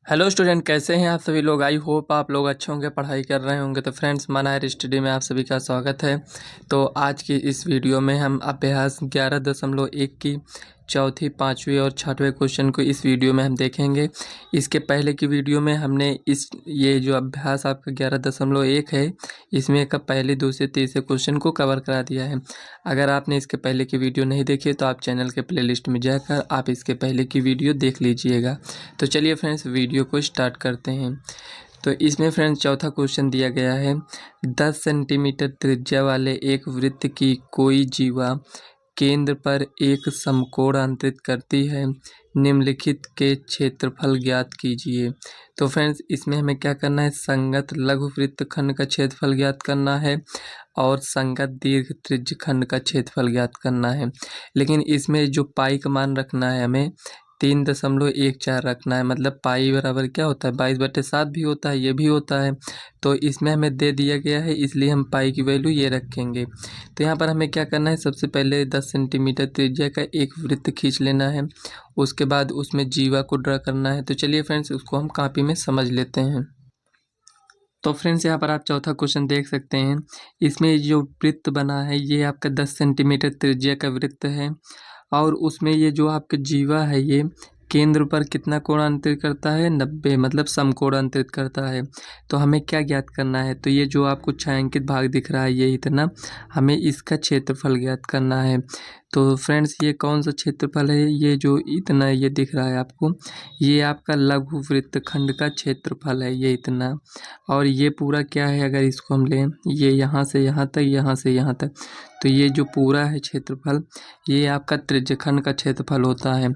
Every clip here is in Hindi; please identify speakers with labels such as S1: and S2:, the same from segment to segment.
S1: हेलो स्टूडेंट, कैसे हैं आप सभी लोग। आई होप आप लोग अच्छे होंगे, पढ़ाई कर रहे होंगे। तो फ्रेंड्स, माना हायर स्टडी में आप सभी का स्वागत है। तो आज की इस वीडियो में हम अभ्यास 11.1 की चौथी, पाँचवीं और छठवें क्वेश्चन को इस वीडियो में हम देखेंगे। इसके पहले की वीडियो में हमने ये जो अभ्यास आपका 11.1 है, इसमें का पहले, दूसरे, तीसरे क्वेश्चन को कवर करा दिया है। अगर आपने इसके पहले की वीडियो नहीं देखी तो आप चैनल के प्लेलिस्ट में जाकर आप इसके पहले की वीडियो देख लीजिएगा। तो चलिए फ्रेंड्स, वीडियो को स्टार्ट करते हैं। तो इसमें फ्रेंड्स चौथा क्वेश्चन दिया गया है, 10 सेंटीमीटर त्रिज्या वाले एक वृत्त की कोई जीवा केंद्र पर एक समकोण अंतरित करती है, निम्नलिखित के क्षेत्रफल ज्ञात कीजिए। तो फ्रेंड्स, इसमें हमें क्या करना है, संगत लघु वृत्तखंड का क्षेत्रफल ज्ञात करना है और संगत दीर्घ त्रिज्यखंड का क्षेत्रफल ज्ञात करना है। लेकिन इसमें जो पाई का मान रखना है, हमें 3.14 रखना है। मतलब पाई बराबर क्या होता है, 22/7 भी होता है, ये भी होता है। तो इसमें हमें दे दिया गया है, इसलिए हम पाई की वैल्यू ये रखेंगे। तो यहाँ पर हमें क्या करना है, सबसे पहले 10 सेंटीमीटर त्रिज्या का एक वृत्त खींच लेना है। उसके बाद उसमें जीवा को ड्रा करना है। तो चलिए फ्रेंड्स, उसको हम कॉपी में समझ लेते हैं। तो फ्रेंड्स, यहाँ पर आप चौथा क्वेश्चन देख सकते हैं। इसमें जो वृत्त बना है ये आपका 10 सेंटीमीटर त्रिज्या का वृत्त है और उसमें ये जो आपका जीवा है ये केंद्र पर कितना कोण अंतरित करता है, 90, मतलब समकोण अंतरित करता है। तो हमें क्या ज्ञात करना है, तो ये जो आपको छायांकित भाग दिख रहा है ये इतना, हमें इसका क्षेत्रफल ज्ञात करना है। तो फ्रेंड्स, ये कौन सा क्षेत्रफल है, ये जो इतना ये दिख रहा है आपको, ये आपका लघु वृत्तखंड का क्षेत्रफल है, ये इतना। और ये पूरा क्या है, अगर इसको हम लें, ये यहाँ से यहाँ तक, यहाँ से यहाँ तक, तो ये जो पूरा है क्षेत्रफल, ये आपका त्रिज्यखंड का क्षेत्रफल होता है।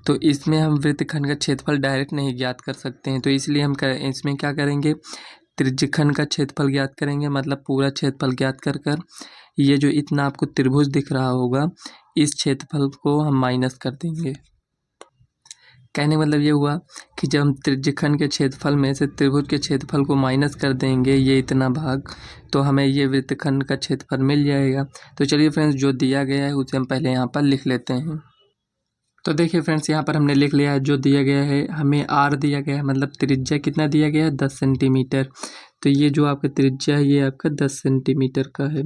S1: तो इसमें हम वृत्तखंड का क्षेत्रफल डायरेक्ट नहीं ज्ञात कर सकते हैं, तो इसलिए हम इसमें क्या करेंगे, त्रिज्यखंड का क्षेत्रफल ज्ञात करेंगे। मतलब पूरा क्षेत्रफल ज्ञात कर ये जो इतना आपको त्रिभुज दिख रहा होगा, इस क्षेत्रफल को हम माइनस कर देंगे। कहने मतलब ये हुआ कि जब हम त्रिज्यखंड के क्षेत्रफल में से त्रिभुज के क्षेत्रफल को माइनस कर देंगे, ये इतना भाग, तो हमें ये वृत्तखंड का क्षेत्रफल मिल जाएगा। तो चलिए फ्रेंड्स, जो दिया गया है उसे हम पहले यहाँ पर लिख लेते हैं। तो देखिए फ्रेंड्स, यहाँ पर हमने लिख लिया है जो दिया गया है, हमें आर दिया गया है, मतलब त्रिज्या कितना दिया गया है, 10 सेंटीमीटर। तो ये जो आपका त्रिज्या है ये आपका 10 सेंटीमीटर का है।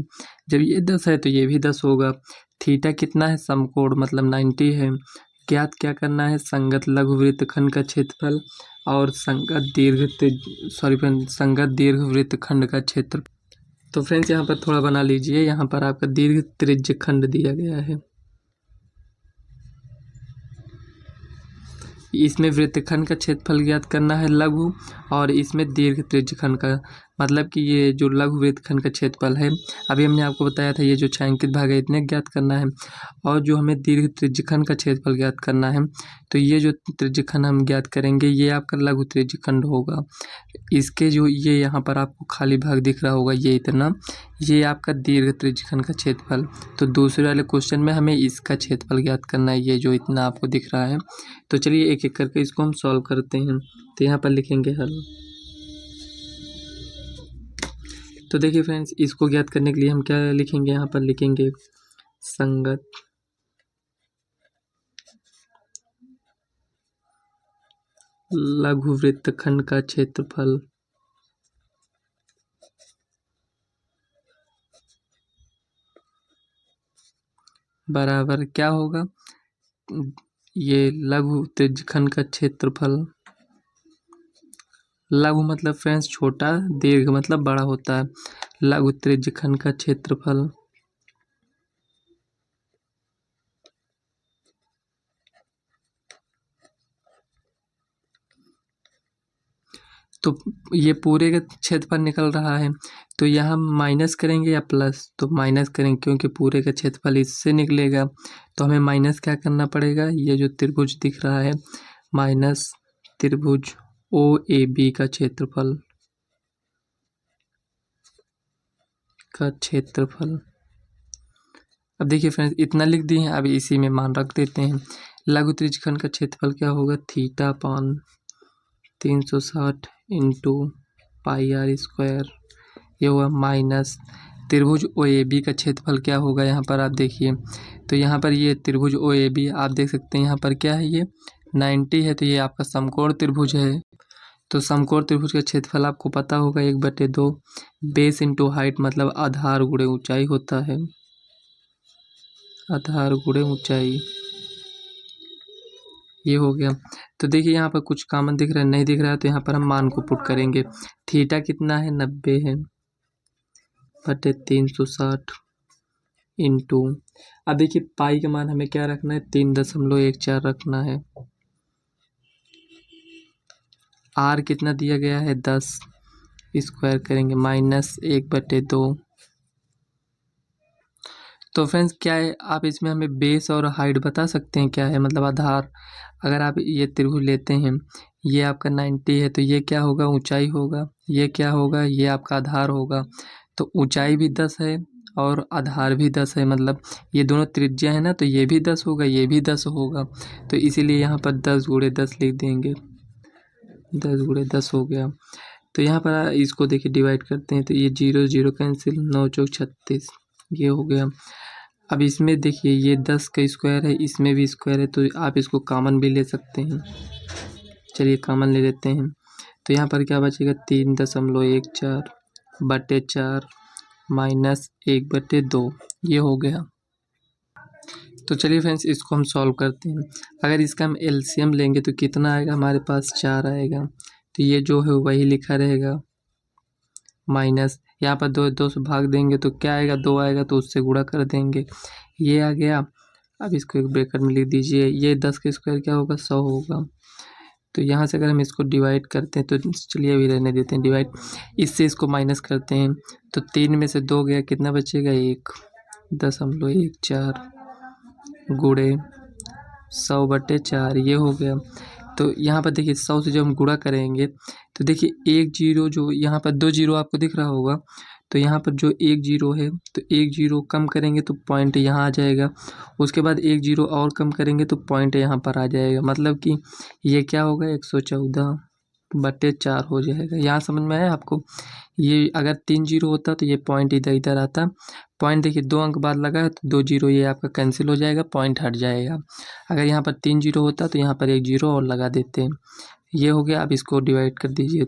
S1: जब ये 10 है तो ये भी 10 होगा। थीटा कितना है, समकोण मतलब 90 है। ज्ञात क्या करना है, संगत लघु वृत्तखंड का क्षेत्रफल और संगत दीर्घ वृत्तखंड का क्षेत्र। तो फ्रेंड्स, यहाँ पर थोड़ा बना लीजिए, यहाँ पर आपका दीर्घ त्रिज्यखंड दिया गया है। इसमें वृत्तखंड का क्षेत्रफल ज्ञात करना है लघु, और इसमें दीर्घ त्रिज्यखंड का, मतलब कि ये जो लघु वृत्तखंड का क्षेत्रफल है, अभी हमने आपको बताया था ये जो छायांकित भाग है इतने ज्ञात करना है, और जो हमें दीर्घ त्रिज्यखंड का क्षेत्रफल ज्ञात करना है। तो ये जो त्रिज्यखंड हम ज्ञात करेंगे ये आपका लघु त्रिज्यखंड होगा। इसके जो ये यहाँ पर आपको खाली भाग दिख रहा होगा ये इतना, ये आपका दीर्घ त्रिज्यखंड का क्षेत्रफल। तो दूसरे वाले क्वेश्चन में हमें इसका क्षेत्रफल ज्ञात करना है, ये जो इतना आपको दिख रहा है। तो चलिए एक एक करके इसको हम सॉल्व करते हैं। तो यहाँ पर लिखेंगे हल। तो देखिए फ्रेंड्स, इसको ज्ञात करने के लिए हम क्या लिखेंगे, यहाँ पर लिखेंगे संगत लघु वृत्तखंड का क्षेत्रफल बराबर क्या होगा, ये लघु त्रिज्यखंड का क्षेत्रफल। लघु मतलब फ्रेंड्स छोटा, दीर्घ मतलब बड़ा होता है। लघु त्रिज्यखंड का क्षेत्रफल तो ये पूरे का क्षेत्रफल निकल रहा है, तो यहाँ माइनस करेंगे या प्लस, तो माइनस करेंगे क्योंकि पूरे का क्षेत्रफल इससे निकलेगा। तो हमें माइनस क्या करना पड़ेगा, ये जो त्रिभुज दिख रहा है माइनस त्रिभुज OAB का क्षेत्रफल अब देखिए फ्रेंड्स, इतना लिख दिए हैं, अब इसी में मान रख देते हैं। लघु त्रिज्यखंड का क्षेत्रफल क्या होगा, थीटा अपान 360 इंटू πr², ये हुआ माइनस त्रिभुज OAB का क्षेत्रफल क्या होगा, यहाँ पर आप देखिए। तो यहाँ पर ये त्रिभुज OAB आप देख सकते हैं, यहाँ पर क्या है, ये 90 है, तो ये आपका समकोण त्रिभुज है। तो समकोण त्रिभुज का क्षेत्रफल आपको पता होगा 1/2 बेस इंटू हाइट मतलब आधार गुणे ऊंचाई होता है, आधार गुणे ऊंचाई। ये हो गया। तो देखिए यहाँ पर कुछ कॉमन दिख रहा है, नहीं दिख रहा है तो यहाँ पर हम मान को पुट करेंगे। थीटा कितना है 90 है बटे 360 इंटू, अब देखिए पाई का मान हमें क्या रखना है 3.14 रखना है। आर कितना दिया गया है 10, स्क्वायर करेंगे -1/2। तो फ्रेंड्स क्या है, आप इसमें हमें बेस और हाइट बता सकते हैं क्या है, मतलब आधार। अगर आप ये त्रिभुज लेते हैं, ये आपका 90 है तो ये क्या होगा ऊंचाई होगा, ये क्या होगा ये आपका आधार होगा। तो ऊंचाई भी 10 है और आधार भी 10 है, मतलब ये दोनों त्रिज्या है ना, तो ये भी 10 होगा ये भी 10 होगा। तो इसीलिए यहाँ पर 10 × 10 लिख देंगे, 10 × 10 हो गया। तो यहाँ पर इसको देखिए डिवाइड करते हैं तो ये 0 0 कैंसिल, 9 चौक 36, ये हो गया। अब इसमें देखिए ये 10 का स्क्वायर है, इसमें भी स्क्वायर है, तो आप इसको कॉमन भी ले सकते हैं। चलिए कॉमन ले लेते हैं। तो यहाँ पर क्या बचेगा 3.14/4 -1/2, ये हो गया। तो चलिए फ्रेंड्स इसको हम सॉल्व करते हैं। अगर इसका हम एलसीएम लेंगे तो कितना आएगा हमारे पास 4 आएगा। तो ये जो है वही लिखा रहेगा, माइनस यहाँ पर 2 से भाग देंगे तो क्या आएगा 2 आएगा, तो उससे गुणा कर देंगे, ये आ गया। अब इसको एक ब्रैकेट में लिख दीजिए, ये 10 का स्क्वायर क्या होगा 100 होगा। तो यहाँ से अगर हम इसको डिवाइड करते हैं तो चलिए अभी रहने देते हैं डिवाइड, इससे इसको माइनस करते हैं तो 3 में से 2 गया, कितना बचेगा 1.14 गुणे 100/4, ये हो गया। तो यहाँ पर देखिए 100 से जब हम गुणा करेंगे तो देखिए 1 जीरो, जो यहाँ पर 2 जीरो आपको दिख रहा होगा, तो यहाँ पर जो 1 जीरो है तो 1 जीरो कम करेंगे तो पॉइंट यहाँ आ जाएगा, उसके बाद 1 जीरो और कम करेंगे तो पॉइंट यहाँ पर आ जाएगा, मतलब कि ये क्या होगा 114/4 हो जाएगा। यहाँ समझ में आया आपको। ये अगर 3 जीरो होता तो ये पॉइंट इधर इधर आता, पॉइंट देखिए 2 अंक बाद लगा है तो 2 जीरो ये आपका कैंसिल हो जाएगा, पॉइंट हट जाएगा। अगर यहाँ पर 3 जीरो होता तो यहाँ पर 1 जीरो और लगा देते हैं, ये हो गया। अब इसको डिवाइड कर दीजिए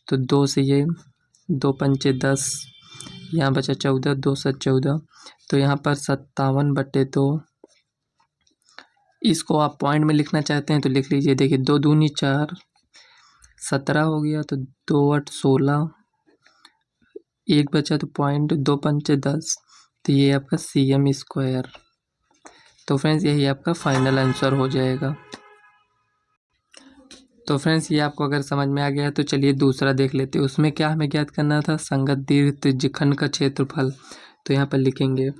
S1: तो 2 से ये 2 पंचे 10, यहाँ बचा 14, 2 7 14, तो यहाँ पर 57/2। इसको आप पॉइंट में लिखना चाहते हैं तो लिख लीजिए, देखिए 2 दूनी 4, 17 हो गया, तो 2 8 16, एक बचा तो पॉइंट, 2 पंचे 10, तो ये आपका cm स्क्वायर। तो फ्रेंड्स यही आपका फाइनल आंसर हो जाएगा। तो फ्रेंड्स ये आपको अगर समझ में आ गया तो चलिए दूसरा देख लेते हैं। उसमें क्या हमें ज्ञात करना था, संगत दीर्घ त्रिज्यखंड का क्षेत्रफल। तो यहाँ पर लिखेंगे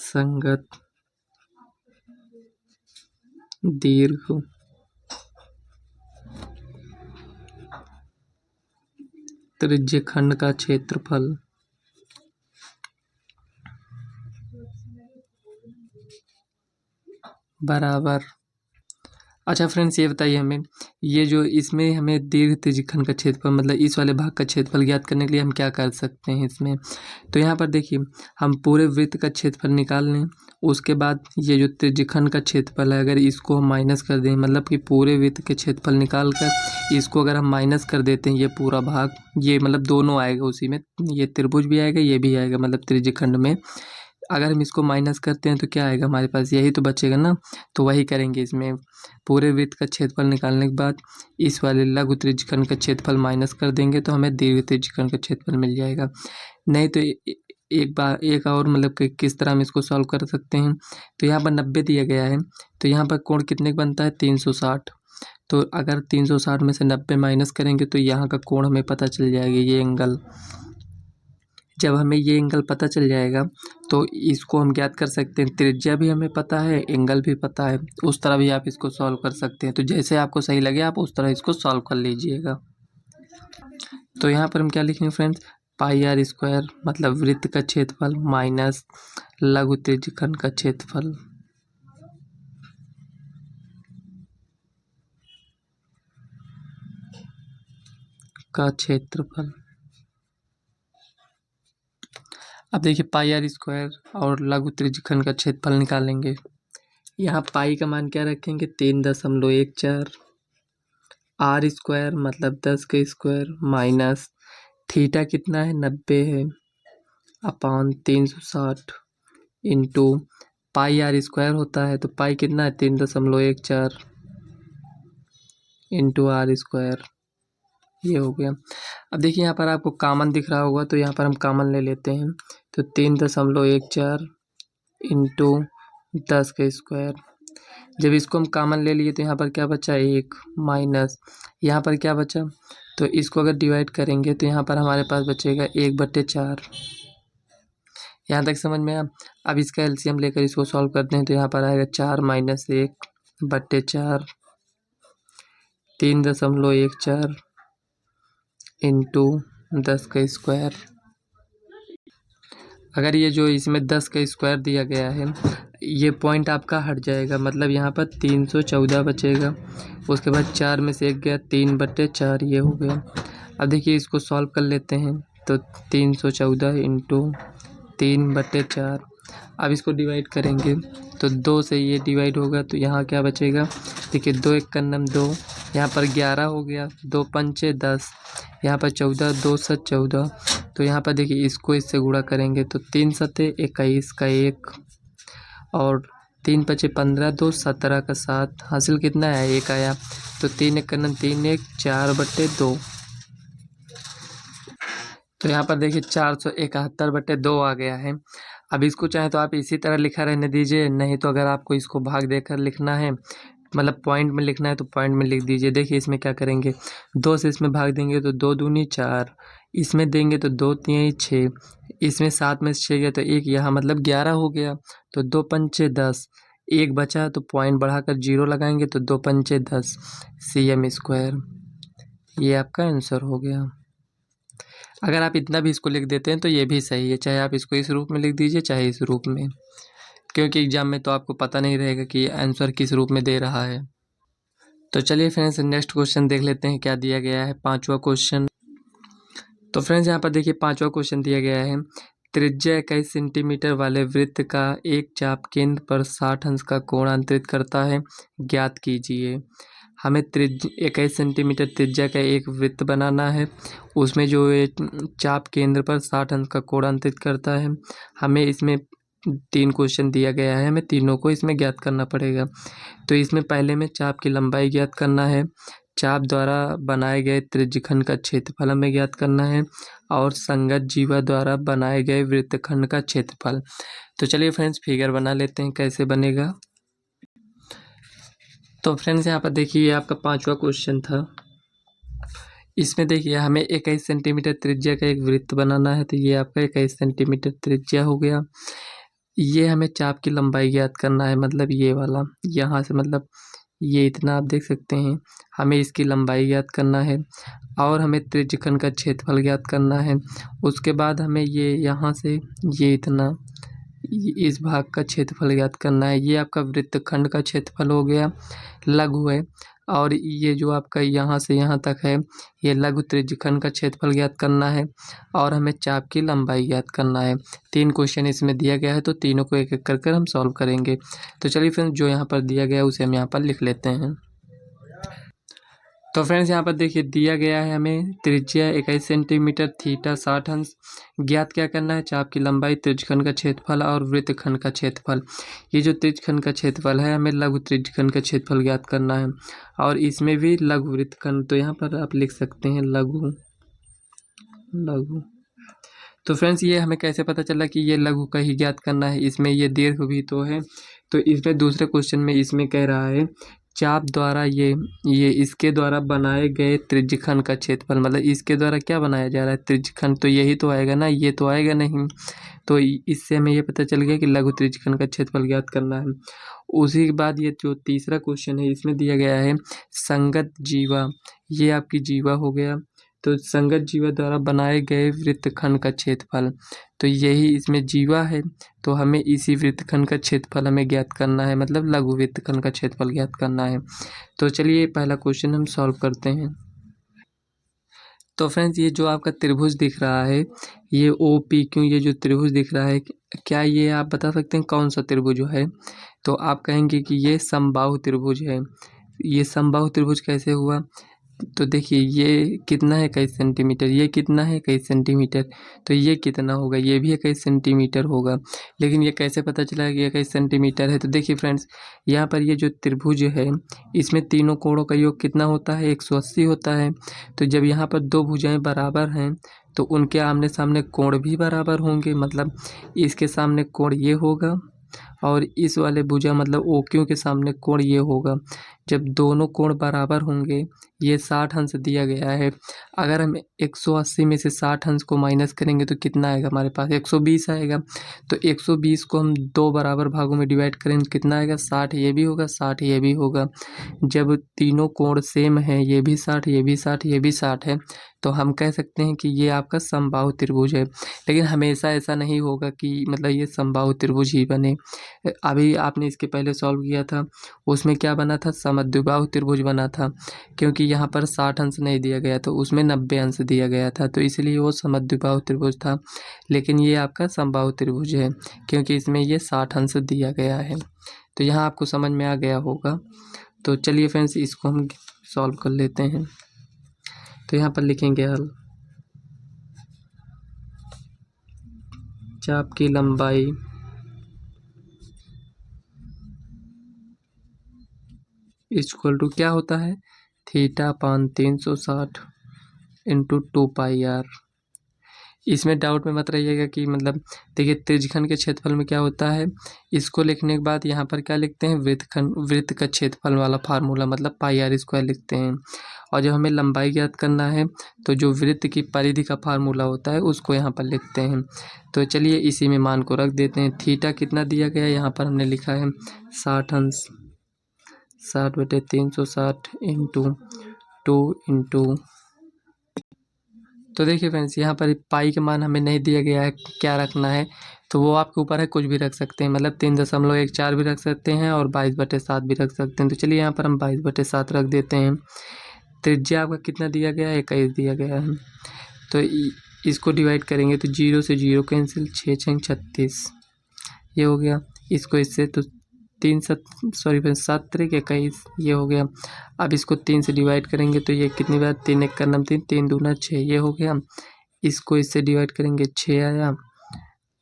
S1: संगत दीर्घ त्रिज्यखंड का क्षेत्रफल बराबर। अच्छा फ्रेंड्स ये बताइए हमें, ये जो इसमें हमें दीर्घ त्रिज्यखंड का क्षेत्रफल मतलब इस वाले भाग का क्षेत्रफल ज्ञात करने के लिए हम क्या कर सकते हैं इसमें। तो यहाँ पर देखिए हम पूरे वृत्त का क्षेत्रफल निकाल लें, उसके बाद ये जो त्रिज्यखंड का क्षेत्रफल है अगर इसको हम माइनस कर दें, मतलब कि पूरे वृत्त के क्षेत्रफल निकाल कर इसको अगर हम माइनस कर देते हैं, ये पूरा भाग ये मतलब दोनों आएगा उसी में, ये त्रिभुज भी आएगा ये भी आएगा, मतलब त्रिज्यखंड में अगर हम इसको माइनस करते हैं तो क्या आएगा हमारे पास, यही तो बचेगा ना। तो वही करेंगे इसमें, पूरे वृत्त का क्षेत्रफल निकालने के बाद इस वाले लघु त्रिज्यखंड का क्षेत्रफल माइनस कर देंगे तो हमें दीर्घ त्रिज्यखंड का क्षेत्रफल मिल जाएगा। नहीं तो एक बार एक और मतलब कि किस तरह हम इसको सॉल्व कर सकते हैं। तो यहाँ पर 90 दिया गया है, तो यहाँ पर कोण कितने का बनता है 360। तो अगर 360 में से 90 माइनस करेंगे तो यहाँ का कोण हमें पता चल जाएगा, ये एंगल। जब हमें ये एंगल पता चल जाएगा तो इसको हम ज्ञात कर सकते हैं, त्रिज्या भी हमें पता है एंगल भी पता है, उस तरह भी आप इसको सॉल्व कर सकते हैं। तो जैसे आपको सही लगे आप उस तरह इसको सॉल्व कर लीजिएगा। तो यहाँ पर हम क्या लिखेंगे फ्रेंड्स, πr² मतलब वृत्त का क्षेत्रफल माइनस लघु त्रिज्यखंड का क्षेत्रफल का क्षेत्रफल। अब देखिए पाई आर स्क्वायर और लघु त्रिज्यखंड का क्षेत्रफल निकालेंगे। यहाँ पाई का मान क्या रखेंगे 3.14, आर स्क्वायर मतलब 10 का स्क्वायर माइनस थीटा कितना है 90 है upon 360 into pi r square होता है तो पाई कितना है 3.14 इंटू आर स्क्वायर, ये हो गया। अब देखिए यहाँ पर आपको कॉमन दिख रहा होगा तो यहाँ पर हम कॉमन ले लेते हैं तो 3.14 इंटू 10 का स्क्वायर। जब इसको हम कॉमन ले लिए तो यहाँ पर क्या बचा 1 माइनस यहाँ पर क्या बचा, तो इसको अगर डिवाइड करेंगे तो यहाँ पर हमारे पास बचेगा 1/4। यहाँ तक समझ में अब इसका एलसीएम लेकर इसको सॉल्व करते हैं तो यहाँ पर आएगा 4 माइनस 1/4 3.14 इंटू 10 का स्क्वायर। अगर ये जो इसमें 10 का स्क्वायर दिया गया है ये पॉइंट आपका हट जाएगा, मतलब यहाँ पर 314 बचेगा। उसके बाद 4 में से 1 गया 3/4, ये हो गया। अब देखिए इसको सॉल्व कर लेते हैं तो 314 इंटू 3/4। अब इसको डिवाइड करेंगे तो 2 से ये डिवाइड होगा तो यहाँ क्या बचेगा, देखिए 2 1 का 2, यहाँ पर 11 हो गया, 2 पंचे 10, यहाँ पर 14, 2 7 14। तो यहाँ पर देखिए इसको इससे गुणा करेंगे तो 3 सते 21 का 1 और 3 पचे 15, 2 17 का 7, हासिल कितना है 1 आया। तो 3 1 का 3 1 4/2। तो यहाँ पर देखिए 471/2 आ गया है। अब इसको चाहे तो आप इसी तरह लिखा रहने दीजिए, नहीं तो अगर आपको इसको भाग देकर लिखना है मतलब पॉइंट में लिखना है तो पॉइंट में लिख दीजिए। देखिए इसमें क्या करेंगे 2 से इसमें भाग देंगे तो 2 दूनी 4, इसमें देंगे तो 2 3 6, इसमें 7 में से 6 गया तो 1 यहाँ मतलब 11 हो गया। तो 2 पंचे 10, 1 बचा तो पॉइंट बढ़ाकर 0 लगाएंगे तो 2 पंचे 10 cm स्क्वायर, ये आपका आंसर हो गया। अगर आप इतना भी इसको लिख देते हैं तो ये भी सही है, चाहे आप इसको इस रूप में लिख दीजिए चाहे इस रूप में, क्योंकि एग्जाम में तो आपको पता नहीं रहेगा कि आंसर किस रूप में दे रहा है। तो चलिए फ्रेंड्स नेक्स्ट क्वेश्चन देख लेते हैं क्या दिया गया है, 5वां क्वेश्चन। तो फ्रेंड्स यहाँ पर देखिए 5वां क्वेश्चन दिया गया है, त्रिज्या 21 सेंटीमीटर वाले वृत्त का एक चाप केंद्र पर 60 अंश का कोण अंतरित करता है, ज्ञात कीजिए। हमें 21 सेंटीमीटर त्रिज्या का एक वृत्त बनाना है, उसमें जो चाप केंद्र पर 60 अंश का कोण अंतरित करता है। हमें इसमें 3 क्वेश्चन दिया गया है, हमें तीनों को इसमें ज्ञात करना पड़ेगा। तो इसमें पहले में चाप की लंबाई ज्ञात करना है, चाप द्वारा बनाए गए त्रिज्यखंड का क्षेत्रफल हमें ज्ञात करना है और संगत जीवा द्वारा बनाए गए वृत्तखंड का क्षेत्रफल। तो चलिए फ्रेंड्स फिगर बना लेते हैं कैसे बनेगा। तो फ्रेंड्स यहाँ पर देखिए ये आपका 5वां क्वेश्चन था। इसमें देखिए हमें 21 सेंटीमीटर त्रिज्या का एक वृत्त बनाना है, तो ये आपका 21 सेंटीमीटर त्रिज्या हो गया। ये हमें चाप की लंबाई ज्ञात करना है, मतलब ये वाला यहाँ से मतलब ये इतना आप देख सकते हैं, हमें इसकी लंबाई ज्ञात करना है और हमें त्रिज्यखंड का क्षेत्रफल ज्ञात करना है। उसके बाद हमें ये यहाँ से ये इतना इस भाग का क्षेत्रफल ज्ञात करना है। ये आपका वृत्तखंड का क्षेत्रफल हो गया, लघु है। और ये जो आपका यहाँ से यहाँ तक है ये लघु त्रिज्यखंड का क्षेत्रफल ज्ञात करना है और हमें चाप की लंबाई ज्ञात करना है। 3 क्वेश्चन इसमें दिया गया है तो तीनों को एक एक कर हम सॉल्व करेंगे। तो चलिए फ्रेंड्स जो यहाँ पर दिया गया है उसे हम यहाँ पर लिख लेते हैं। तो फ्रेंड्स यहाँ पर देखिए दिया गया है हमें त्रिज्या 21 सेंटीमीटर, थीटा 60 अंश, ज्ञात क्या करना है चाप की लंबाई, त्रिज्यखंड का क्षेत्रफल और वृत्तखंड का क्षेत्रफल। ये जो त्रिज्यखंड का क्षेत्रफल है हमें लघु त्रिज्यखंड का क्षेत्रफल ज्ञात करना है और इसमें भी लघु वृत्तखंड, तो यहाँ पर आप लिख सकते हैं लघु। तो फ्रेंड्स ये हमें कैसे पता चला कि ये लघु का ही ज्ञात करना है, इसमें ये दीर्घ भी तो है। तो इसमें दूसरे क्वेश्चन में इसमें कह रहा है चाप द्वारा ये इसके द्वारा बनाए गए त्रिज्यखंड का क्षेत्रफल, मतलब इसके द्वारा क्या बनाया जा रहा है त्रिज्यखंड, तो यही तो आएगा ना, ये तो आएगा नहीं। तो इससे हमें ये पता चल गया कि लघु त्रिज्यखंड का क्षेत्रफल ज्ञात करना है। उसी के बाद ये जो तीसरा क्वेश्चन है इसमें दिया गया है संगत जीवा, ये आपकी जीवा हो गया। तो संगत जीवा द्वारा बनाए गए वृत्तखंड का क्षेत्रफल, तो यही इसमें जीवा है, तो हमें इसी वृत्तखंड का क्षेत्रफल हमें ज्ञात करना है, मतलब लघु वृत्तखंड का क्षेत्रफल ज्ञात करना है। तो चलिए पहला क्वेश्चन हम सॉल्व करते हैं। तो फ्रेंड्स ये जो आपका त्रिभुज दिख रहा है, ये ओ पी क्यू, ये जो त्रिभुज दिख रहा है, क्या ये आप बता सकते हैं कौन सा त्रिभुज है? तो आप कहेंगे कि ये समबाहु त्रिभुज है। ये समबाहु त्रिभुज कैसे हुआ? तो देखिए ये कितना है 21 सेंटीमीटर, ये कितना है 21 सेंटीमीटर, तो ये कितना होगा? ये भी 21 सेंटीमीटर होगा। लेकिन ये कैसे पता चला कि 21 सेंटीमीटर है? तो देखिए फ्रेंड्स, यहाँ पर ये जो त्रिभुज है, इसमें तीनों कोणों का योग कितना होता है? 180 होता है। तो जब यहाँ पर दो भुजाएं बराबर हैं तो उनके आमने सामने कोण भी बराबर होंगे। मतलब इसके सामने कोण ये होगा और इस वाले भुजा मतलब ओ क्यू के सामने कोण ये होगा। जब दोनों कोण बराबर होंगे, ये 60 अंश दिया गया है। अगर हम 180 में से 60 अंश को माइनस करेंगे तो कितना आएगा हमारे पास? 120 आएगा। तो 120 को हम दो बराबर भागों में डिवाइड करेंगे तो कितना आएगा? 60 ये भी होगा, 60 ये भी होगा। जब तीनों कोण सेम है, ये भी 60, ये भी 60, ये भी 60 है, तो हम कह सकते हैं कि ये आपका समबाहु त्रिभुज है। लेकिन हमेशा ऐसा नहीं होगा कि मतलब ये समबाहु त्रिभुज ही बने। अभी आपने इसके पहले सॉल्व किया था, उसमें क्या बना था? समद्विबाहु त्रिभुज बना था, क्योंकि यहाँ पर 60 अंश नहीं दिया गया था, उसमें 90 अंश दिया गया था, तो इसलिए वो समद्विबाहु त्रिभुज था। लेकिन ये आपका समबाहु त्रिभुज है क्योंकि इसमें ये 60 अंश दिया गया है। तो यहाँ आपको समझ में आ गया होगा। तो चलिए फ्रेंड्स, इसको हम सॉल्व कर लेते हैं। तो यहाँ पर लिखेंगे हल। चाप की लंबाई इक्वल टू क्या होता है? Theta upon 360 into 2πr। इसमें डाउट में मत रहिएगा कि मतलब देखिए त्रिज्यखंड के क्षेत्रफल में क्या होता है, इसको लिखने के बाद यहाँ पर क्या लिखते हैं? वृत्त का क्षेत्रफल वाला फार्मूला, मतलब πr² लिखते हैं। और जब हमें लंबाई ज्ञात करना है तो जो वृत्त की परिधि का फार्मूला होता है उसको यहाँ पर लिखते हैं। तो चलिए इसी में मान को रख देते हैं। थीटा कितना दिया गया है? यहाँ पर हमने लिखा है 60 अंश, 60/360 इंटू 2 इंटू। तो देखिए फ्रेंड्स, यहाँ पर पाई का मान हमें नहीं दिया गया है, क्या रखना है तो वो आपके ऊपर है, कुछ भी रख सकते हैं। मतलब 3.14 भी रख सकते हैं और 22/7 भी रख सकते हैं। तो चलिए यहाँ पर हम 22/7 रख देते हैं। त्रिज्या आपका कितना दिया गया है? 21 दिया गया है। तो इसको डिवाइड करेंगे तो 0 से 0 कैंसिल, 6 6 36 ये हो गया। इसको इससे तो 7 3 21 ये हो गया। अब इसको 3 से डिवाइड करेंगे तो ये कितनी बार? 3 1 का नाम 3, 3 दूना 6 ये हो गया। इसको इससे डिवाइड करेंगे 6 आया।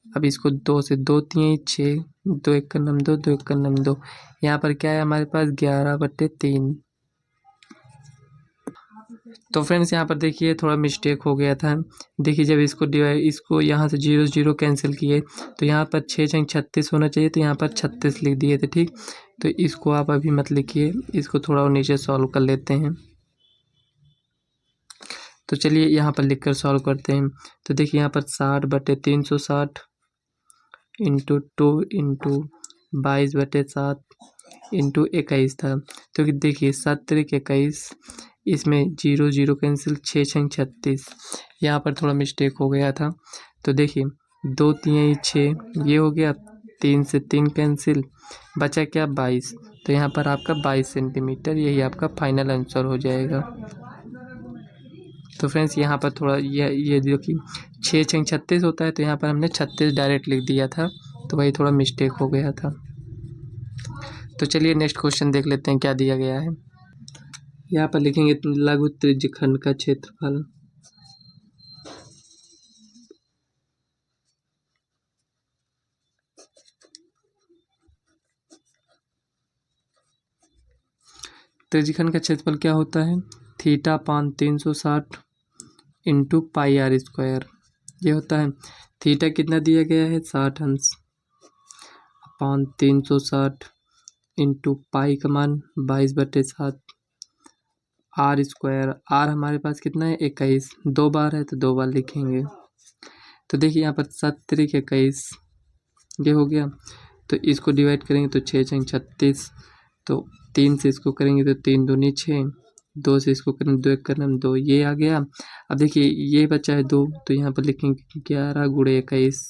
S1: अब इसको 2 से 2 3 6, 2 1 का नाम 2, 2 1 का नाम 2। यहाँ पर क्या है हमारे पास? 11/3। तो फ्रेंड्स यहाँ पर देखिए थोड़ा मिस्टेक हो गया था। देखिए जब इसको यहाँ से 0 0 कैंसिल किए तो यहाँ पर 6 6 36 होना चाहिए, तो यहाँ पर 36 लिख दिए थे। ठीक, तो इसको आप अभी मत लिखिए, इसको थोड़ा और नीचे सॉल्व कर लेते हैं। तो चलिए यहाँ पर लिखकर सॉल्व करते हैं। तो देखिए यहाँ पर 60/360 इंटू 2 इंटू 22/7 इंटू 21 था। तो देखिए 7 3 21, इसमें 0 0 कैंसिल, 6 6 36, यहाँ पर थोड़ा मिस्टेक हो गया था। तो देखिए 2 3 6 ये हो गया, 3 से 3 कैंसिल, बचा क्या? 22। तो यहाँ पर आपका 22 सेंटीमीटर, यही आपका फाइनल आंसर हो जाएगा। तो फ्रेंड्स यहाँ पर थोड़ा ये देखिए 6 6 36 होता है, तो यहाँ पर हमने 36 डायरेक्ट लिख दिया था, तो वही थोड़ा मिस्टेक हो गया था। तो चलिए नेक्स्ट क्वेश्चन देख लेते हैं क्या दिया गया है। यहाँ पर लिखेंगे लघु त्रिज्यखंड का क्षेत्रफल। त्रिज्यखंड का क्षेत्रफल क्या होता है? थीटा अपान 360 इंटू πr², ये होता है। थीटा कितना दिया गया है? 60 अंश, अपान 360 इंटू पाई का मान 22/7, r²। r हमारे पास कितना है? 21, 2 बार है तो 2 बार लिखेंगे। तो देखिए यहाँ पर 7 3 21 ये हो गया। तो इसको डिवाइड करेंगे तो 6 6 36, तो 3 से इसको करेंगे तो 3 दूनी 6, 2 से इसको करेंगे 2 1 का नाम 2 ये आ गया। अब देखिए ये बचा है 2, तो यहाँ पर लिखेंगे 11 गुणे 21,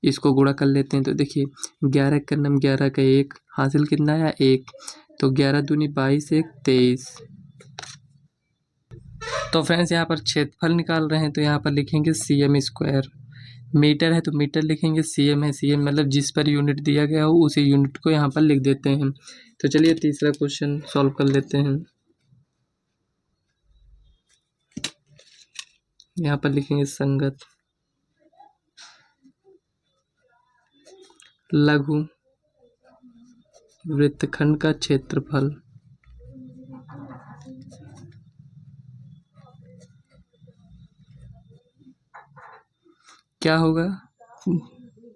S1: इसको गुणा कर लेते हैं। तो देखिए 11 का नाम 11 का 1, हासिल कितना आया? 1। तो 11 दूनी 22, 1 23। तो फ्रेंड्स यहाँ पर क्षेत्रफल निकाल रहे हैं तो यहाँ पर लिखेंगे cm²। मीटर है तो मीटर लिखेंगे, cm है, cm मतलब जिस पर यूनिट दिया गया हो उसी यूनिट को यहाँ पर लिख देते हैं। तो चलिए तीसरा क्वेश्चन सॉल्व कर लेते हैं। यहाँ पर लिखेंगे संगत लघु वृत्तखंड का क्षेत्रफल क्या होगा?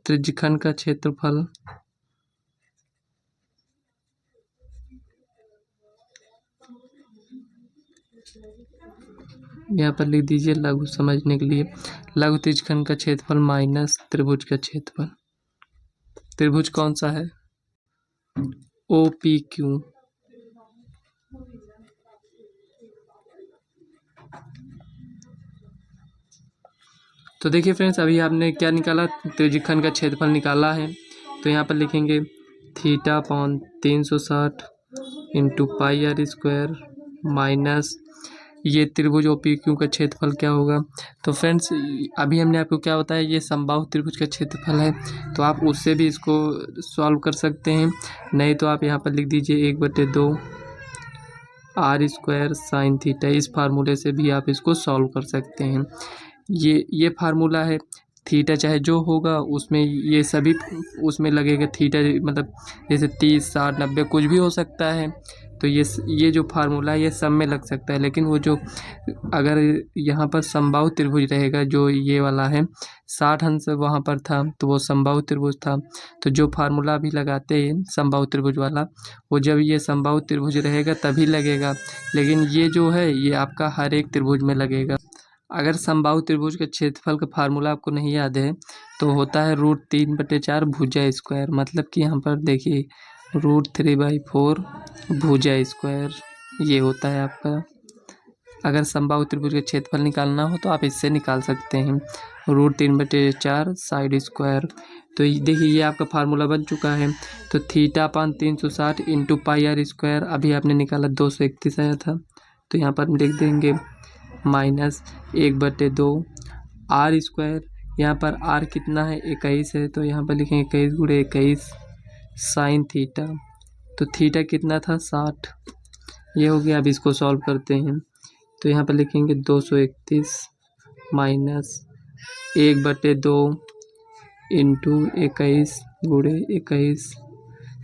S1: त्रिज्यखंड का क्षेत्रफल यहाँ पर लिख दीजिए लघु समझने के लिए, लघु त्रिज्यखंड का क्षेत्रफल माइनस त्रिभुज का क्षेत्रफल। त्रिभुज कौन सा है? OPQ। तो देखिए फ्रेंड्स, अभी आपने क्या निकाला? त्रिज्यखंड का क्षेत्रफल निकाला है। तो यहाँ पर लिखेंगे θ/360 इंटू πr² माइनस ये त्रिभुज OPQ का क्षेत्रफल क्या होगा? तो फ्रेंड्स अभी हमने आपको क्या बताया, ये समबाहु त्रिभुज का क्षेत्रफल है, तो आप उससे भी इसको सॉल्व कर सकते हैं। नहीं तो आप यहाँ पर लिख दीजिए 1/2 r² sin थीटा। इस फार्मूले से भी आप इसको सॉल्व कर सकते हैं। ये फार्मूला है। थीटा चाहे जो होगा उसमें ये सभी उसमें लगेगा। थीटा मतलब जैसे 30, 60, 90 कुछ भी हो सकता है। तो ये जो फार्मूला है ये सब में लग सकता है, लेकिन वो जो अगर यहाँ पर समबाहु त्रिभुज रहेगा, जो ये वाला है 60 अंश वहाँ पर था तो वो समबाहु त्रिभुज था। तो जो फार्मूला अभी लगाते हैं समबाहु त्रिभुज वाला, वो जब ये समबाहु त्रिभुज रहेगा तभी लगेगा, लेकिन ये जो है ये आपका हर एक त्रिभुज में लगेगा। अगर समबाहु त्रिभुज के क्षेत्रफल का फार्मूला आपको नहीं याद है तो होता है √3/4 भुजा स्क्वायर। मतलब कि यहाँ पर देखिए √3/4 भुजा स्क्वायर ये होता है आपका। अगर समबाहु त्रिभुज का क्षेत्रफल निकालना हो तो आप इससे निकाल सकते हैं √3/4 साइड स्क्वायर। तो देखिए ये आपका फार्मूला बन चुका है। तो θ/360 इंटू πr², अभी आपने निकाला 231 आया था, तो यहाँ पर लिख देंगे माइनस 1/2 r²। यहाँ पर r कितना है? 21 है, तो यहाँ पर लिखेंगे 21 × 21 साइन थीटा। तो थीटा कितना था? 60। ये हो गया। अब इसको सॉल्व करते हैं तो यहाँ पर लिखेंगे 231 माइनस 1/2 इंटू 21 × 21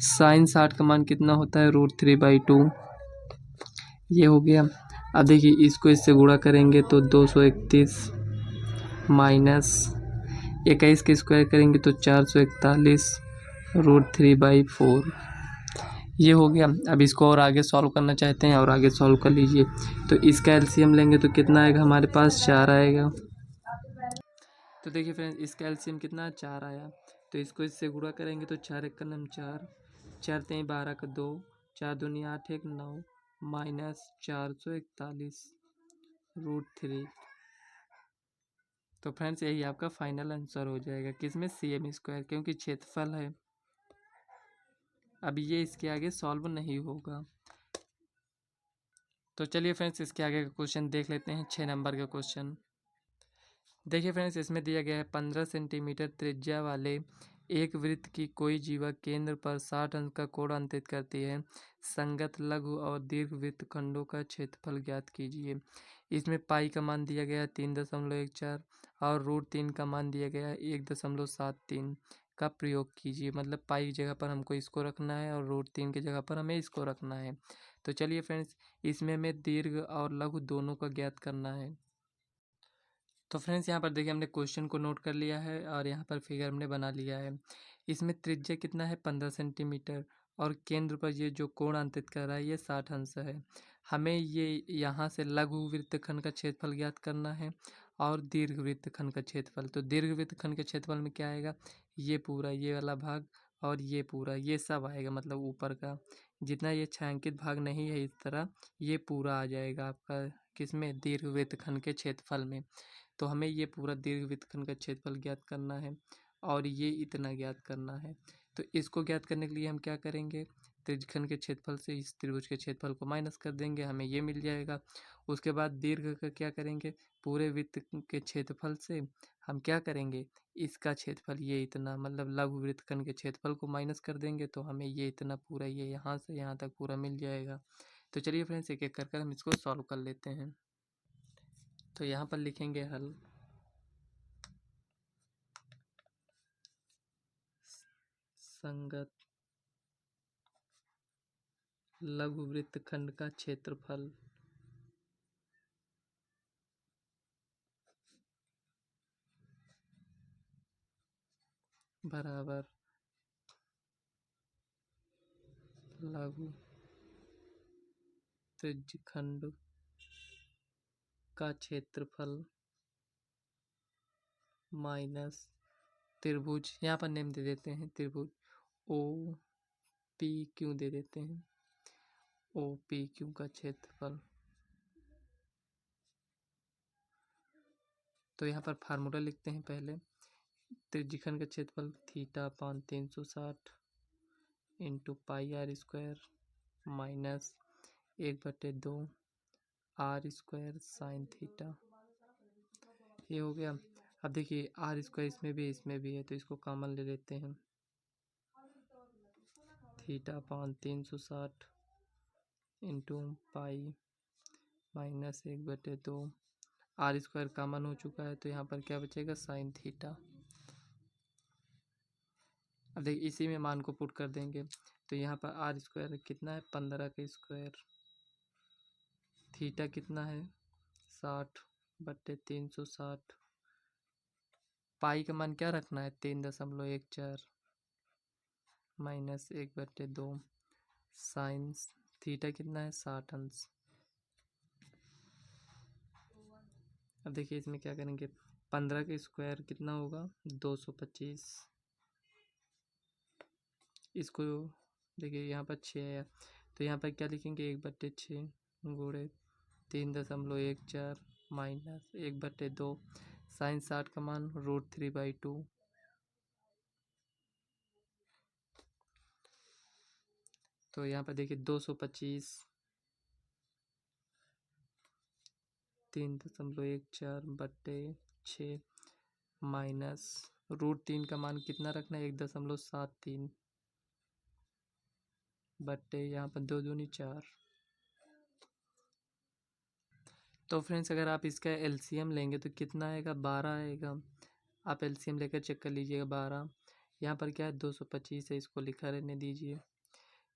S1: साइन 60 का मान कितना होता है? √3/2। ये हो गया। अब देखिए इसको इससे गुणा करेंगे तो 231 माइनस 21 के स्क्वायर करेंगे तो 441 √3/4। ये हो गया। अब इसको और आगे सॉल्व करना चाहते हैं और आगे सॉल्व कर लीजिए। तो इसका एलसीएम लेंगे तो कितना आएगा हमारे पास? 4 आएगा। तो देखिए फ्रेंड्स, इसका एलसीएम कितना? 4 आया। तो इसको इससे गुणा करेंगे तो 4 × 1 = 4, 4 × 3 = 12 का 2, 4 × 2 = 8, 1 9 माइनस 441 √3। तो फ्रेंड्स यही आपका फाइनल आंसर हो जाएगा। किसमें? cm², क्योंकि क्षेत्रफल है। अब ये इसके आगे सॉल्व नहीं होगा। तो चलिए फ्रेंड्स इसके आगे का क्वेश्चन देख लेते हैं। 6 नंबर का क्वेश्चन देखिए फ्रेंड्स, इसमें दिया गया है 15 सेंटीमीटर त्रिज्या वाले एक वृत्त की कोई जीवा केंद्र पर 60 अंश का कोण अंकित करती है। संगत लघु और दीर्घ वृत्त खंडों का क्षेत्रफल ज्ञात कीजिए। इसमें पाई का मान दिया गया है 3.14 और √3 का मान दिया गया है 1.73 का प्रयोग कीजिए। मतलब पाई की जगह पर हमको इसको रखना है और √3 की जगह पर हमें इसको रखना है। तो चलिए फ्रेंड्स, इसमें हमें दीर्घ और लघु दोनों का ज्ञात करना है। तो फ्रेंड्स यहाँ पर देखिए हमने क्वेश्चन को नोट कर लिया है और यहाँ पर फिगर हमने बना लिया है। इसमें त्रिज्या कितना है? 15 सेंटीमीटर और केंद्र पर ये जो कोण अंकित कर रहा है ये 60 अंश है। हमें ये यहाँ से लघु वृत्तखंड का क्षेत्रफल ज्ञात करना है और दीर्घ वृत्तखंड का क्षेत्रफल। तो दीर्घ वृत्तखंड के क्षेत्रफल में क्या आएगा? ये पूरा ये वाला भाग और ये पूरा ये सब आएगा, मतलब ऊपर का जितना ये छायांकित भाग नहीं है इस तरह, ये पूरा आ जाएगा आपका किसमें? दीर्घ वृत्तखंड के क्षेत्रफल में। तो हमें ये पूरा दीर्घ वृत्तखंड का क्षेत्रफल ज्ञात करना है और ये इतना ज्ञात करना है। तो इसको ज्ञात करने के लिए हम क्या करेंगे? त्रिज्यखंड के क्षेत्रफल से इस त्रिभुज के क्षेत्रफल को माइनस कर देंगे, हमें ये मिल जाएगा। उसके बाद दीर्घ का क्या करेंगे, पूरे वृत्त के क्षेत्रफल से हम क्या करेंगे, इसका क्षेत्रफल ये इतना, मतलब लघु वृत्तखंड के क्षेत्रफल को माइनस कर देंगे तो हमें ये इतना पूरा, ये यहाँ से यहाँ तक पूरा मिल जाएगा। तो चलिए फ्रेंड्स, एक एक कर कर हम इसको सॉल्व कर लेते हैं। तो यहाँ पर लिखेंगे हल। संगत लघु वृत्तखंड का क्षेत्रफल बराबर लघु त्रिज्यखंड का क्षेत्रफल माइनस त्रिभुज, यहाँ पर नेम दे देते हैं त्रिभुज ओ पी क्यू दे देते हैं, ओ पी क्यू का क्षेत्रफल। तो यहाँ पर फार्मूला लिखते हैं पहले। त्रिज्यखंड का क्षेत्रफल theta upon 360 into pi r square minus 1/2 r square sine theta, ये हो गया। अब देखिए आर स्क्वायर इसमें भी है तो इसको कॉमन ले लेते हैं। Theta upon 360 into pi minus 1/2, r square common हो चुका है तो यहाँ पर क्या बचेगा, साइन थीटा। अब देखिए इसी में मान को पुट कर देंगे तो यहाँ पर आर स्क्वायर कितना है, 15 का स्क्वायर, थीटा कितना है 60/360, पाई का मान क्या रखना है 3.14 माइनस 1/2, साइन थीटा कितना है 60 अंश। अब देखिए इसमें क्या करेंगे, 15 का स्क्वायर कितना होगा 225, इसको देखिए यहाँ पर 6 है तो यहाँ पर क्या लिखेंगे 1/6 गुणे 3.14 माइनस 1/2, साइन 60 का मान √3/2। तो यहाँ पर देखिए 225 3.14/6 माइनस √3 का मान कितना रखना है 1.73 बट्टे यहाँ पर 2 दूनी 4। तो फ्रेंड्स अगर आप इसका एलसीएम लेंगे तो कितना आएगा, 12 आएगा। आप एलसीएम लेकर चेक कर लीजिएगा 12। यहाँ पर क्या है 225 है, इसको लिखा रहने दीजिए।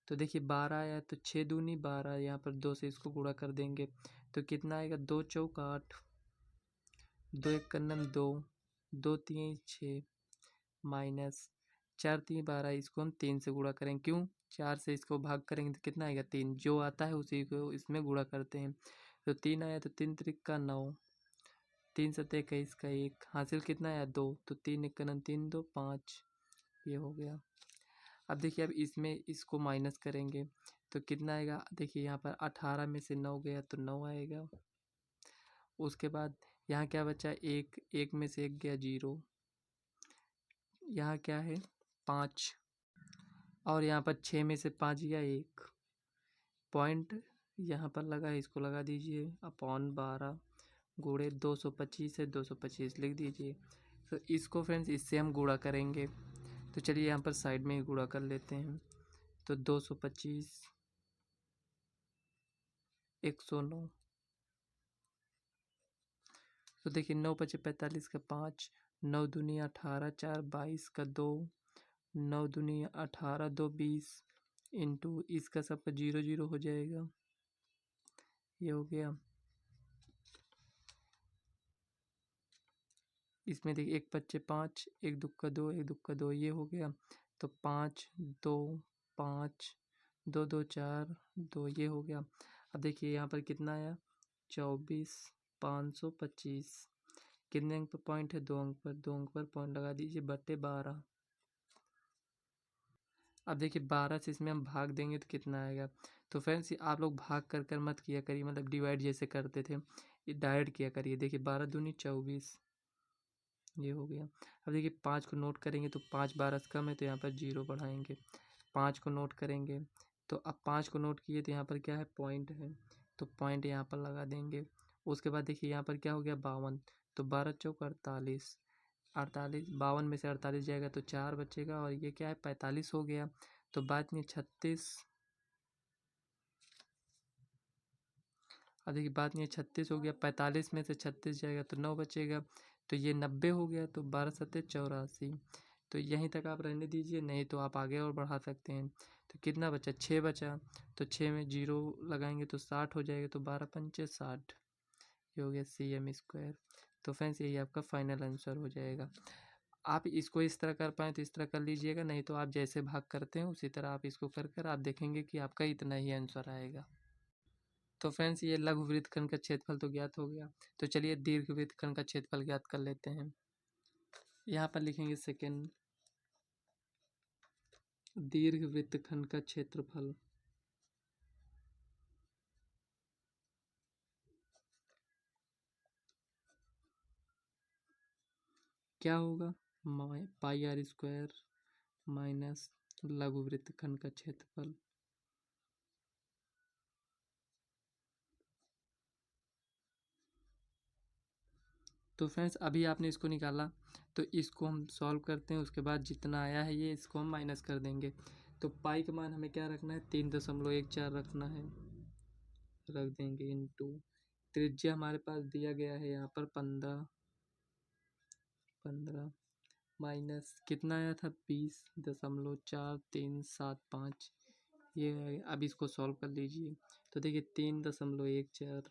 S1: तो देखिए 12 आया तो 6 दूनी 12, यहाँ पर 2 से इसको गुणा कर देंगे तो कितना आएगा 2 चौक 8, 2 एक कन्नम 2, 2 तीन 6 माइनस 4 तीन 12, इसको हम 3 से गुणा करें, क्यों 4 से इसको भाग करेंगे तो कितना आएगा 3, जो आता है उसी को इसमें गुणा करते हैं। तो 3 आया तो 3 त्रिक का 9, 3 सत्ते 21 का 1, हासिल कितना आया 2, तो 3 एक कन्नम 3 2 5, ये हो गया। अब देखिए अब इसमें इसको माइनस करेंगे तो कितना आएगा, देखिए यहाँ पर 18 में से 9 गया तो 9 आएगा। उसके बाद यहाँ क्या बचा, एक में से 1 गया 0, यहाँ क्या है 5, और यहाँ पर 6 में से 5 गया 1, पॉइंट यहाँ पर लगा है, इसको लगा दीजिए अपॉन 12 गुणे 225 है 225 लिख दीजिए। तो इसको फ्रेंड्स इससे हम गुणा करेंगे तो चलिए यहाँ पर साइड में ही गुणा कर लेते हैं। तो 225 109, तो देखिए 9 5 45 का 5, 9 दूनी 18 4 22 का 2, 9 दूनी 18 2 20 इंटू इसका सबका 0 0 हो जाएगा, ये हो गया। इसमें देखिए 1 5 5, 1 दुक्का 2 1 दुक्का 2, ये हो गया। तो 5 2 5 2 2 4 2, ये हो गया। अब देखिए यहाँ पर कितना आया 24 525, कितने अंक पर पॉइंट है 2 अंक पर, 2 अंक पर पॉइंट लगा दीजिए बट्टे 12। अब देखिए 12 से इसमें हम भाग देंगे तो कितना आएगा। तो फ्रेंड्स आप लोग भाग कर कर मत किया करिए, मतलब डिवाइड जैसे करते थे ये डायरेक्ट किया करिए। देखिए 12 दूनी 24, ये हो गया। अब देखिए 5 को नोट करेंगे तो 5 12 से कम है तो यहाँ पर 0 बढ़ाएंगे, 5 को नोट करेंगे तो अब 5 को नोट किए तो यहाँ पर क्या है, पॉइंट है, तो पॉइंट यहाँ पर लगा देंगे। उसके बाद देखिए यहाँ पर क्या हो गया, 52, तो 12 चौक 48, 48, 52 में से 48 जाएगा तो 4 बचेगा, और ये क्या है, 45 हो गया। तो बात नहीं 36, अब देखिए बात नहीं 36 हो गया, 45 में से 36 जाएगा तो 9 बचेगा, तो ये 90 हो गया, तो 12 सत्ते 84। तो यहीं तक आप रहने दीजिए, नहीं तो आप आगे और बढ़ा सकते हैं। तो कितना बचा, 6 बचा, तो 6 में 0 लगाएंगे तो 60 हो जाएगा, तो 12 पंचे 60, ये हो गया cm²। तो फ्रेंड्स यही आपका फाइनल आंसर हो जाएगा। आप इसको इस तरह कर पाएँ तो इस तरह कर लीजिएगा, नहीं तो आप जैसे भाग करते हैं उसी तरह आप इसको कर आप देखेंगे कि आपका इतना ही आंसर आएगा। तो फ्रेंड्स ये लघु वृत्तखंड का क्षेत्रफल तो ज्ञात हो गया, तो चलिए दीर्घ वृत्तखंड का क्षेत्रफल ज्ञात कर लेते हैं। यहाँ पर लिखेंगे सेकेंड, दीर्घ वृत्तखंड का क्षेत्रफल क्या होगा, πr² माइनस लघु वृत्तखंड का क्षेत्रफल। तो फ्रेंड्स अभी आपने इसको निकाला, तो इसको हम सॉल्व करते हैं, उसके बाद जितना आया है ये इसको हम माइनस कर देंगे। तो पाई का मान हमें क्या रखना है, 3.14 रखना है, रख देंगे इनटू त्रिज्या हमारे पास दिया गया है यहाँ पर 15 माइनस कितना आया था, 20.4375, ये अब इसको सॉल्व कर लीजिए। तो देखिए 3.14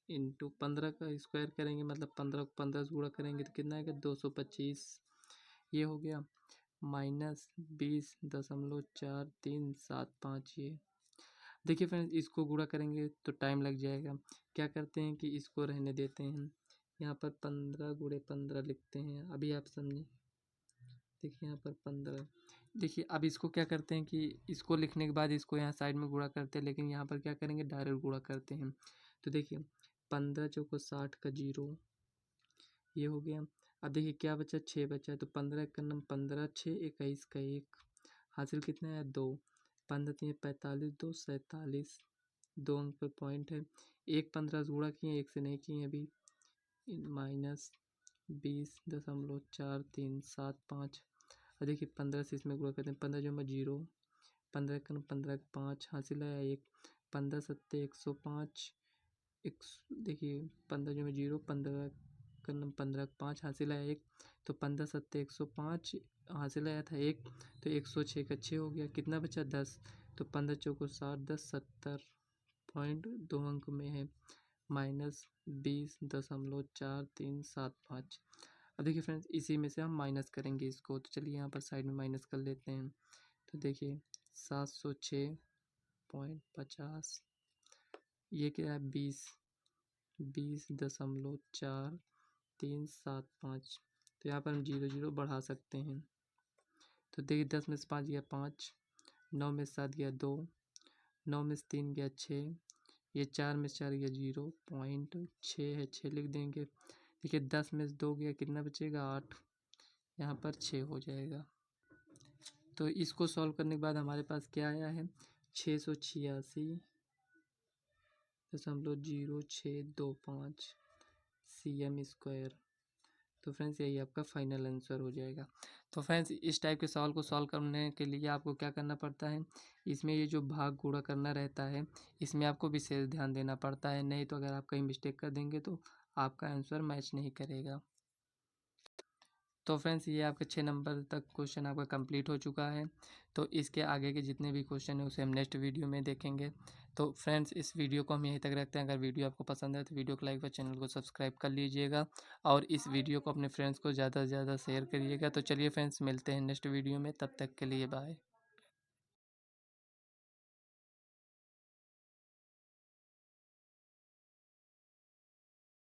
S1: इंटू 15 का स्क्वायर करेंगे, मतलब 15 को 15 से गुणा करेंगे तो कितना आएगा, 225, ये हो गया, माइनस 20.4375, ये देखिए फ्रेंड्स इसको गुणा करेंगे तो टाइम लग जाएगा। क्या करते हैं कि इसको रहने देते हैं, यहाँ पर 15 गुणे 15 लिखते हैं, अभी आप समझें। देखिए यहाँ पर 15, देखिए अब इसको क्या करते हैं कि इसको लिखने के बाद इसको यहाँ साइड में गुणा करते हैं, लेकिन यहाँ पर क्या करेंगे, डायरेक्ट गुणा करते हैं। तो देखिए 15 चौको 60 का 0, ये हो गया। अब देखिए क्या बचा, 6 बचा है, तो 15 का नम 15, 6 21 का 1, हासिल कितना है, 2, 15 3 45, 2 47, 2 अंक पर पॉइंट है। 1 15 से गुणा किए, 1 से नहीं किए अभी, माइनस 20.4375। और देखिए 15 से इसमें गुणा करते हैं, 15 जो में 0, 15 का 15 का 5, हासिल आया 1, 15 सत्ते 105, देखिए 15 जो में 0, 15 का 15 का 5, हासिल आया 1, तो 15 सत्ते 105, हासिल आया था 1, तो 106 का 6 हो गया, कितना बचा 10, तो 15 चौको 60, 10 70.2 अंक में है, माइनस 20.4375। अब देखिए फ्रेंड्स इसी में से हम माइनस करेंगे इसको, तो चलिए यहाँ पर साइड में माइनस कर लेते हैं। तो देखिए 706.50, ये क्या है, 20.4375। तो यहाँ पर हम 0 0 बढ़ा सकते हैं। तो देखिए 10 में से 5 गया 5, 9 में से 7 गया 2, 9 में से 3 गया 6, ये 4 में से 4 गया 0.6 है, 6 लिख देंगे। देखिए 10 में से 2 गया, कितना बचेगा 8, यहाँ पर 6 हो जाएगा। तो इसको सॉल्व करने के बाद हमारे पास क्या आया है, 686.0625 cm²। तो फ्रेंड्स यही आपका फाइनल आंसर हो जाएगा। तो फ्रेंड्स इस टाइप के सवाल को सॉल्व करने के लिए आपको क्या करना पड़ता है, इसमें ये जो भाग गुणा करना रहता है इसमें आपको विशेष ध्यान देना पड़ता है, नहीं तो अगर आप कहीं मिस्टेक कर देंगे तो आपका आंसर मैच नहीं करेगा। तो फ्रेंड्स ये आपके 6 नंबर तक क्वेश्चन आपका कंप्लीट हो चुका है। तो इसके आगे के जितने भी क्वेश्चन हैं उसे हम नेक्स्ट वीडियो में देखेंगे। तो फ्रेंड्स इस वीडियो को हम यहीं तक रखते हैं। अगर वीडियो आपको पसंद है तो वीडियो को लाइक व चैनल को सब्सक्राइब कर लीजिएगा, और इस वीडियो को अपने फ्रेंड्स को ज़्यादा से ज़्यादा शेयर करिएगा। तो चलिए फ्रेंड्स मिलते हैं नेक्स्ट वीडियो में, तब तक के लिए बाय।